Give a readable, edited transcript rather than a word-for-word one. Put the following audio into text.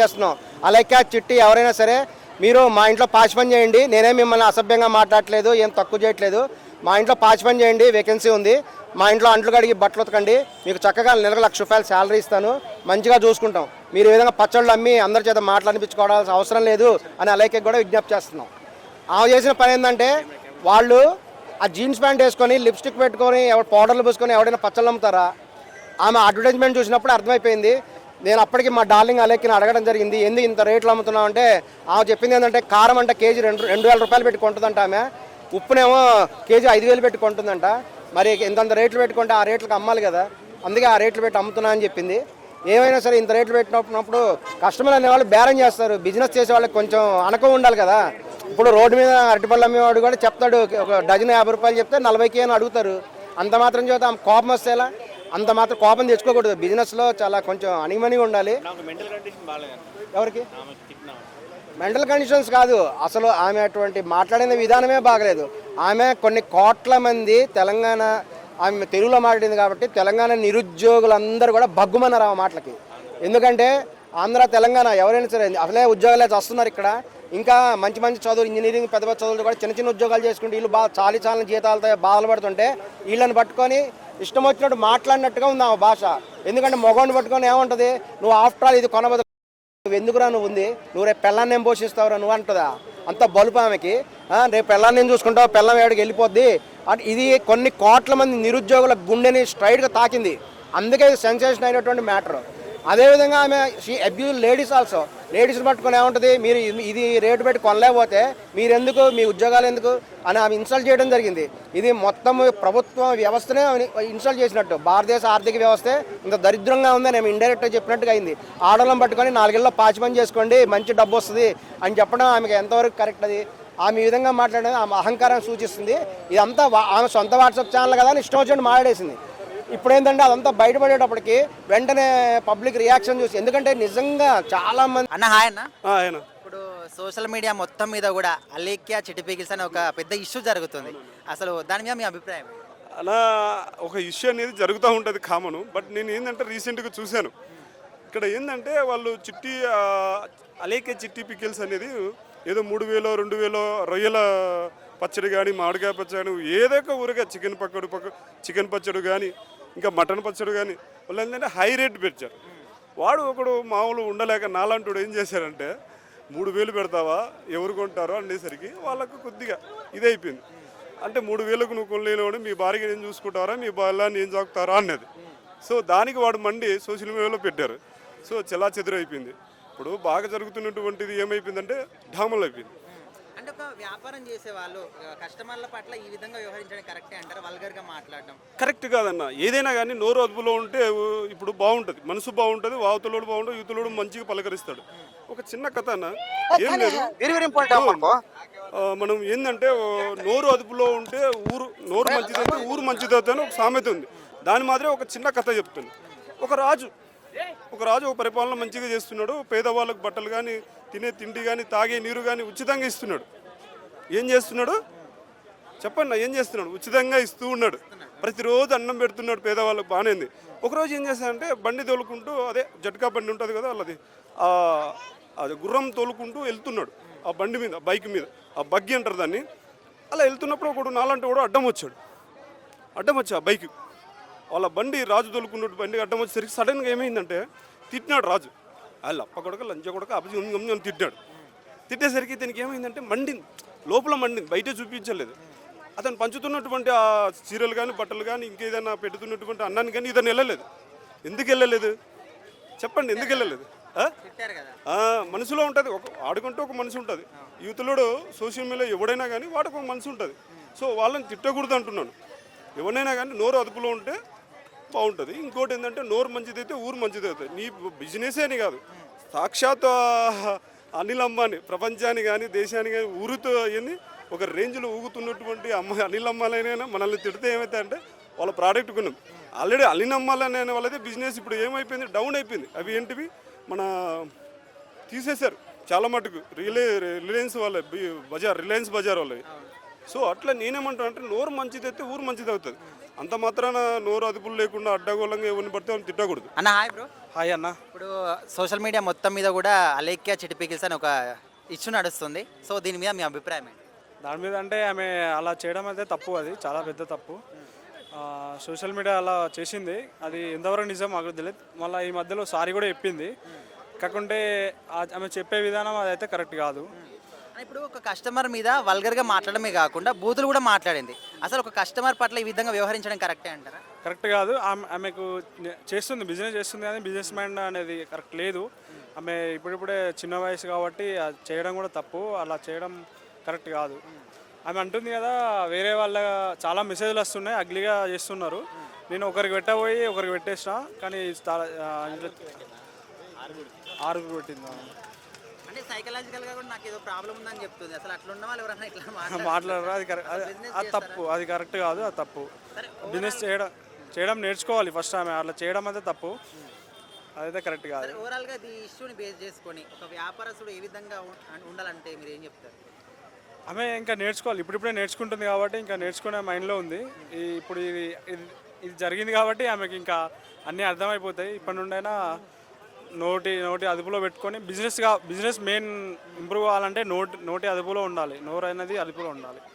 చేస్తున్నాం. అలాగే చిట్టి ఎవరైనా సరే మీరు మా ఇంట్లో పాచి పని చేయండి. నేనే మిమ్మల్ని అసభ్యంగా మాట్లాడట్లేదు, ఏం తక్కువ చేయట్లేదు. మా ఇంట్లో పాచి పని చేయండి, వేకెన్సీ ఉంది. మా ఇంట్లో అంట్లు కడిగి బట్టలు ఉతకండి, మీకు చక్కగా నెలకు ₹1,00,000 శాలరీ ఇస్తాను, మంచిగా చూసుకుంటాం. మీరు ఈ విధంగా పచ్చళ్ళు అమ్మి అందరి చేత మాట్లాడిపించుకోవాల్సిన అవసరం లేదు అని అలాగే కూడా విజ్ఞప్తి చేస్తున్నాం. ఆమె చేసిన పని ఏంటంటే వాళ్ళు ఆ జీన్స్ ప్యాంట్ వేసుకొని లిప్స్టిక్ పెట్టుకొని పౌడర్లు పూసుకొని ఎవడైనా పచ్చళ్ళు అమ్ముతారా? ఆమె అడ్వర్టైజ్మెంట్ చూసినప్పుడు అర్థమైపోయింది. నేను అప్పటికి మా డార్లింగ్ అలెక్కిని అడగడం జరిగింది, ఎందుకు ఇంత రేట్లు అమ్ముతున్నావు అంటే ఆమె చెప్పింది ఏంటంటే కారం అంటే కేజీ ₹2,000 పెట్టి కొంటుందంట ఆమె, ఉప్పునేమో కేజీ 5,000 పెట్టి కొంటుందంట. మరి ఇంతంత రేట్లు పెట్టుకుంటే ఆ రేట్లకు అమ్మాలి కదా, అందుకే ఆ రేట్లు పెట్టి అమ్ముతున్నా అని చెప్పింది. ఏమైనా సరే ఇంత రేట్లు పెట్టినప్పుడు కస్టమర్ అనేవాళ్ళు బేరం చేస్తారు. బిజినెస్ చేసే వాళ్ళకి కొంచెం అనకం ఉండాలి కదా. ఇప్పుడు రోడ్డు మీద అరటిపళ్ళు అమ్మేవాడు కూడా చెప్తాడు, ఒక డజన్ ₹50 చెప్తే 40కి అని అడుగుతారు. అంత మాత్రం చేత కోపం వస్తేలా, అంత మాత్రం కోపం తెచ్చుకోకూడదు. బిజినెస్లో చాలా కొంచెం అణిమణిగా ఉండాలి. ఎవరికి మెంటల్ కండిషన్స్ కాదు, అసలు ఆమె అటువంటి మాట్లాడిన విధానమే బాగలేదు. ఆమె కొన్ని కోట్ల మంది తెలంగాణ, ఆమె తెలుగులో మాట్లాడింది కాబట్టి తెలంగాణ నిరుద్యోగులందరూ కూడా బగ్గుమన్నారు ఆ మాటలకి. ఎందుకంటే ఆంధ్ర తెలంగాణ ఎవరైనా సరే అసలే ఉద్యోగాలు వస్తున్నారు ఇక్కడ, ఇంకా మంచి మంచి చదువులు ఇంజనీరింగ్ పెద్ద పెద్ద చదువులు కూడా చిన్న చిన్న ఉద్యోగాలు చేసుకుంటే వీళ్ళు చాలని జీతాలతో బాధలు పడుతుంటే వీళ్ళని పట్టుకొని ఇష్టం వచ్చినట్టు మాట్లాడినట్టుగా ఉంది ఆ భాష. ఎందుకంటే మగవాడిని పట్టుకొని ఏముంటుంది, నువ్వు ఆఫ్టర్ ఆల్ ఇది కొనబోదు, నువ్వు ఎందుకురా నువ్వు ఉంది, నువ్వు రేపు పెళ్ళాన్ని ఏం పోషిస్తావురా నువ్వు అంటుందా? అంత బలుపు ఆమెకి. రేపు పెళ్ళాన్ని ఏం చూసుకుంటావు, పెళ్ళం ఏడికి వెళ్ళిపోద్ది అంటే. ఇది కొన్ని కోట్ల మంది నిరుద్యోగుల గుండెని స్ట్రైట్గా తాకింది, అందుకే సెన్సేషన్ అయినటువంటి మ్యాటర్. అదేవిధంగా ఆమె షీ అబ్యూజ్ లేడీస్ ఆల్సో. లేడీస్ని పట్టుకొని ఏముంటుంది, మీరు ఇది రేటు పెట్టి కొనలేకపోతే మీరెందుకు, మీ ఉద్యోగాలు ఎందుకు అని ఆమె ఇన్సల్ట్ చేయడం జరిగింది. ఇది మొత్తం ప్రభుత్వ వ్యవస్థనే ఇన్సల్ట్ చేసినట్టు. భారతదేశ ఆర్థిక వ్యవస్థే ఇంత దరిద్రంగా ఉందని ఆమె ఇండైరెక్ట్గా చెప్పినట్టుగా అయింది. ఆడవాళ్ళని పట్టుకొని 4 ఏళ్ళలో పాచి పని చేసుకోండి మంచి డబ్బు వస్తుంది అని చెప్పడం ఆమెకి ఎంతవరకు కరెక్ట్? అది ఆమె ఈ విధంగా మాట్లాడేది ఆమె అహంకారాన్ని సూచిస్తుంది. ఇదంతా ఆమె సొంత వాట్సాప్ ఛానల్ కదా అని ఇష్టం వచ్చినట్టు మాట్లాడేసింది. ఇప్పుడు ఏంటంటే అదంతా బయటపడేటప్పటికి వెంటనే పబ్లిక్ రియాక్షన్ చూసి, ఎందుకంటే నిజంగా చాలా మంది హాయ్ అన్న. ఇప్పుడు సోషల్ మీడియా మొత్తం మీద కూడా అలేఖ్య చిట్టి పికిల్స్ అనే ఒక పెద్ద ఇష్యూ జరుగుతుంది. అసలు దాని మీద మీ అభిప్రాయం? అలా ఒక ఇష్యూ అనేది జరుగుతూ ఉంటుంది కామను. బట్ నేను ఏంటంటే రీసెంట్గా చూశాను, ఇక్కడ ఏంటంటే వాళ్ళు అలేఖ్య చిట్టి పికిల్స్ అనేది ఏదో 3,000 2,000 రొయ్యల పచ్చడి కానీ మామిడికాయ పచ్చడి ఏదో ఒక ఊరిగా చికెన్ పచ్చడి కానీ ఇంకా మటన్ పచ్చడి కానీ వాళ్ళు ఏంటంటే హై రేట్ పెట్టారు. వాడు ఒకడు మామూలు ఉండలేక నాలంటుడు ఏం చేశారంటే 3,000 పెడతావా ఎవరు కొంటారో అనేసరికి వాళ్ళకు కొద్దిగా ఇదైపోయింది. అంటే 3,000కు నువ్వు కొనలేనివాడు మీ భార్యకి ఏం చూసుకుంటారా, మీ బాల్యాన్ని ఏం చాకుతారా అన్నది. సో దానికి వాడు మండి సోషల్ మీడియాలో పెట్టారు. సో చెలా చెదురైపోయింది. ఇప్పుడు బాగా జరుగుతున్నటువంటిది ఏమైపోయిందంటే ఢామలు అయిపోయింది. అంటే ఒక వ్యాపారం చేసే వాళ్ళు కస్టమర్ల పట్ల ఈ విధంగా వ్యవహరించడం కరెక్టే అంటారు? వల్గర్గా మాట్లాడడం కరెక్ట్ కాదన్న. ఏదైనా కానీ నోరు అదుపులో ఉంటే ఇప్పుడు బాగుంటుంది, మనసు బాగుంటుంది, వావతలోడు బాగుంటుంది, యువతలోడు మంచిగా పలకరిస్తాడు. ఒక చిన్న కథ అన్న, ఏం లేదు, మనం ఏంటంటే నోరు అదుపులో ఉంటే నోరు మంచిదంటే ఊరు మంచిదవుతుంది అని ఒక సామెత ఉంది. దాని మాదిరి ఒక చిన్న కథ చెప్తుంది. ఒక రాజు ఒక పరిపాలన మంచిగా చేస్తున్నాడు. పేదవాళ్ళకు బట్టలు కానీ, తినే తిండి కానీ, తాగే నీరు కానీ ఉచితంగా ఇస్తున్నాడు. ఏం చేస్తున్నాడు చెప్పండి, ఏం చేస్తున్నాడు? ఉచితంగా ఇస్తూ ఉన్నాడు. ప్రతిరోజు అన్నం పెడుతున్నాడు పేదవాళ్ళకు, బాగానే ఉంది. ఒకరోజు ఏం చేస్తాడంటే బండి తోలుకుంటూ, అదే జట్కా బండి ఉంటుంది కదా వాళ్ళది, అది గుర్రం తోలుకుంటూ వెళ్తున్నాడు ఆ బండి మీద, బైక్ మీద, ఆ బగ్గి అంటారు దాన్ని. అలా వెళ్తున్నప్పుడు ఒకడు నాలంటే కూడా అడ్డం వచ్చి ఆ బైక్ వాళ్ళ బండి, రాజు తోలుకున్నట్టు బండి అడ్డం వచ్చేసరికి సడన్గా ఏమైందంటే తిట్టినాడు రాజు. వాళ్ళు అప్ప కొడక లంచ కొడక అభిజీ తిట్టాడు. తిట్టేసరికి దీనికి ఏమైందంటే మండింది, లోపల మండింది, బయట చూపించలేదు. అతను పంచుతున్నటువంటి ఆ చీరలు కానీ, బట్టలు కానీ, ఇంకేదైనా పెడుతున్నటువంటి అన్నాన్ని కానీ ఇతను వెళ్ళలేదు. ఎందుకు వెళ్ళలేదు చెప్పండి? ఎందుకు వెళ్ళలేదు? మనసులో ఉంటుంది, ఆడుకుంటూ ఒక మనసు ఉంటుంది. యూత్లో సోషల్ మీడియా ఎవడైనా కానీ వాడికి ఒక మనసు ఉంటుంది. సో వాళ్ళని తిట్టకూడదు అంటున్నాను. ఎవరైనా కానీ నోరు అదుపులో ఉంటే బాగుంటుంది. ఇంకోటి ఏంటంటే నోరు మంచిదైతే ఊరు మంచిదవుతుంది. నీ బిజినెసే అని కాదు, సాక్షాత్ అనిల్ అంబానీ ప్రపంచాన్ని కానీ, దేశాన్ని కానీ ఊరుతో అయ్యింది ఒక రేంజ్లో ఊగుతున్నటువంటి అనిల్ అంబానీనైనా మనల్ని తిడితే ఏమైతే అంటే వాళ్ళ ప్రోడక్ట్ కొన్నాం. ఆల్రెడీ అనిల్ అంబానీ అనే వాళ్ళదే బిజినెస్ ఇప్పుడు ఏమైపోయింది, డౌన్ అయిపోయింది. అవి ఏంటివి మన తీసేశారు చాలా మటుకు, రిలయన్స్ బజార్ వాళ్ళవి. సో అట్లా నేనేమంటాను అంటే నోరు మంచిదైతే ఊరు మంచిది అవుతుంది. అంత మాత్రాన నోరు అదుపులు లేకుండా అడ్డగోళంగా ఎవరిని పడితే వాళ్ళని తిట్టకూడదు. అన్న హాయ్ బ్రో. హాయ్ అన్న. ఇప్పుడు సోషల్ మీడియా మొత్తం మీద కూడా అలేఖ్య చిట్టి పికిల్స్ అని ఒక ఇష్యూ నడుస్తుంది. సో దీని మీద మీ అభిప్రాయం ఏంటి? దాని మీద అంటే ఆమె అలా చేయడం అయితే తప్పు, అది చాలా పెద్ద తప్పు. సోషల్ మీడియా అలా చేసింది, అది ఎంతవరకు నిజం మాకు తెలియదు. మళ్ళీ ఈ మధ్యలో సారీ కూడా చెప్పింది, కాకుంటే ఆమె చెప్పే విధానం అదైతే కరెక్ట్ కాదు. ఇప్పుడు ఒక కస్టమర్ మీద వల్గర్గా మాట్లాడమే కాకుండా బూతులు కూడా మాట్లాడింది. అసలు ఒక కస్టమర్ పట్ల ఈ విధంగా వ్యవహరించడం కరెక్టే అంటారా? కరెక్ట్ కాదు. ఆమెకు చేస్తుంది, బిజినెస్ చేస్తుంది, కానీ బిజినెస్ మైండ్ అనేది కరెక్ట్ లేదు. ఆమె ఇప్పుడిప్పుడే చిన్న వయసు కాబట్టి అది చేయడం కూడా తప్పు, అలా చేయడం కరెక్ట్ కాదు. ఆమె అంటుంది కదా, వేరే వాళ్ళ చాలా మెసేజ్లు వస్తున్నాయి, అగ్లీగా చేస్తున్నారు. నేను ఒకరికి పెట్టబోయి ఒకరికి పెట్టేసిన, కానీ ఆరుగురు పెట్టింది. అంటే సైకలాజికల్గా కూడా నాకు ఏదో ప్రాబ్లం ఉందని చెప్తుంది. అసలు అట్లా ఉన్న వాళ్ళు ఎవరైనా ఇట్లా మాట్లాడరు, అది కరెక్ట్, అది తప్పు, అది కరెక్ట్ కాదు, అది తప్పు. బిజినెస్ చేయడం నేర్చుకోవాలి ఫస్ట్. ఆమె అట్లా చేయడం అయితే తప్పు, అదైతే కరెక్ట్ కాదు. ఓవరాల్గా ఈ ఇష్యూని బేస్ చేసుకొని ఒక వ్యాపారస్తుడు ఏ విధంగా ఉండాలంటే మీరు ఏం చెప్తారు? ఆమె ఇంకా నేర్చుకోవాలి, ఇప్పుడిప్పుడే నేర్చుకుంటుంది కాబట్టి ఇంకా నేర్చుకునే మైండ్లో ఉంది. ఇప్పుడు ఇది జరిగింది కాబట్టి ఆమెకి ఇంకా అన్నీ అర్థమైపోతాయి. ఇప్పటి నుండైనా నోటి అదుపులో పెట్టుకొని బిజినెస్ మెయిన్ ఇంప్రూవ్ కావాలంటే నోటి అదుపులో ఉండాలి, నోరు అనేది అదుపులో ఉండాలి.